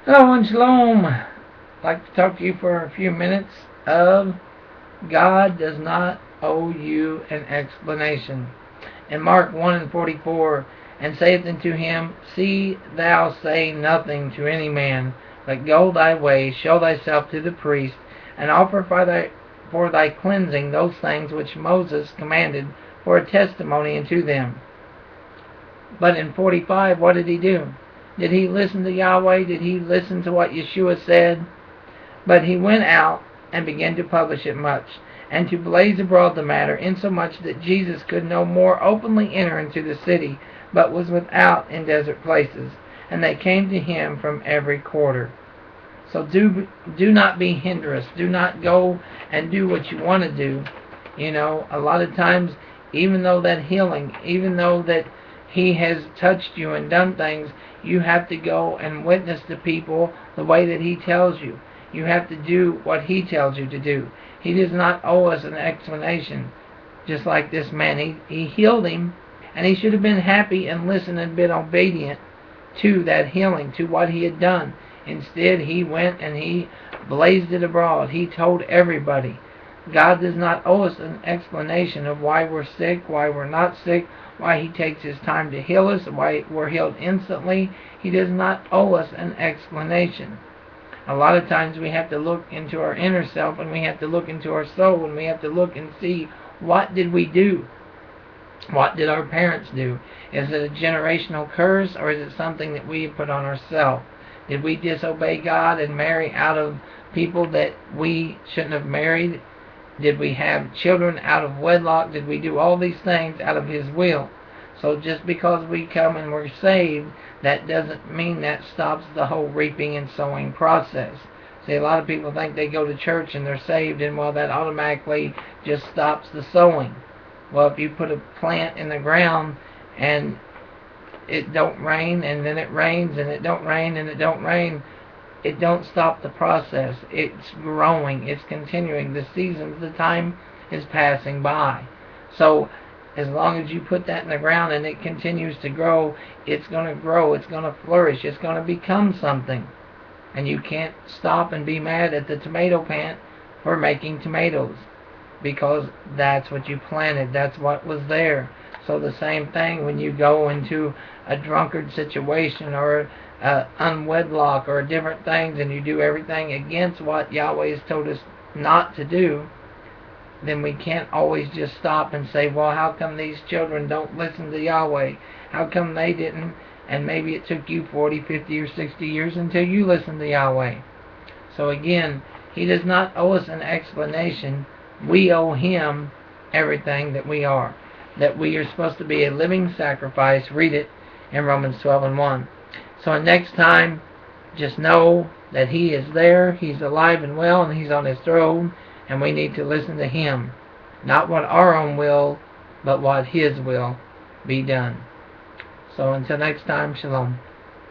Hello and shalom. I'd like to talk to you for a few minutes of God does not owe you an explanation. In Mark 1:44, and saith unto him, See thou say nothing to any man, but go thy way, show thyself to the priest, and offer for thy cleansing those things which Moses commanded for a testimony unto them. But in 45, what did he do? Did he listen to Yahweh? Did he listen to what Yeshua said? But he went out and began to publish it much, and to blaze abroad the matter, insomuch that Jesus could no more openly enter into the city, but was without in desert places. And they came to him from every quarter. So do not be hinderous. Do not go and do what you want to do. A lot of times, even though that healing, even though that he has touched you and done things, you have to go and witness to people the way that he tells you. You have to do what he tells you to do. He does not owe us an explanation. Just like this man, he healed him, and he should have been happy and listened and been obedient to that healing, to what he had done. Instead, he went and he blazed it abroad. He told everybody. God does not owe us an explanation of why we're sick, why we're not sick, why he takes his time to heal us, why we're healed instantly. He does not owe us an explanation. A lot of times we have to look into our inner self, and we have to look into our soul, and we have to look and see, what did we do? What did our parents do? Is it a generational curse, or is it something that we put on ourselves? Did we disobey God and marry out of people that we shouldn't have married? Did we have children out of wedlock? Did we do all these things out of his will? So just because we come and we're saved, that doesn't mean that stops the whole reaping and sowing process. See, a lot of people think they go to church and they're saved, and well, that automatically just stops the sowing. Well, if you put a plant in the ground and it don't rain, and then it rains, and it don't rain, and it don't rain, it don't stop the process. It's growing. It's continuing. The seasons, the time is passing by. So as long as you put that in the ground and it continues to grow, it's going to grow. It's going to flourish. It's going to become something. And you can't stop and be mad at the tomato plant for making tomatoes, because that's what you planted. That's what was there. So the same thing when you go into a drunkard situation, or unwedlock, or different things, and you do everything against what Yahweh has told us not to do, then we can't always just stop and say, well, how come these children don't listen to Yahweh? How come they didn't? And maybe it took you 40, 50, or 60 years until you listened to Yahweh. So again, he does not owe us an explanation. We owe him everything that we are. That we are supposed to be a living sacrifice. Read it in Romans 12:1. So next time, just know that he is there, he's alive and well, and he's on his throne, and we need to listen to him. Not what our own will, but what his will be done. So until next time, shalom.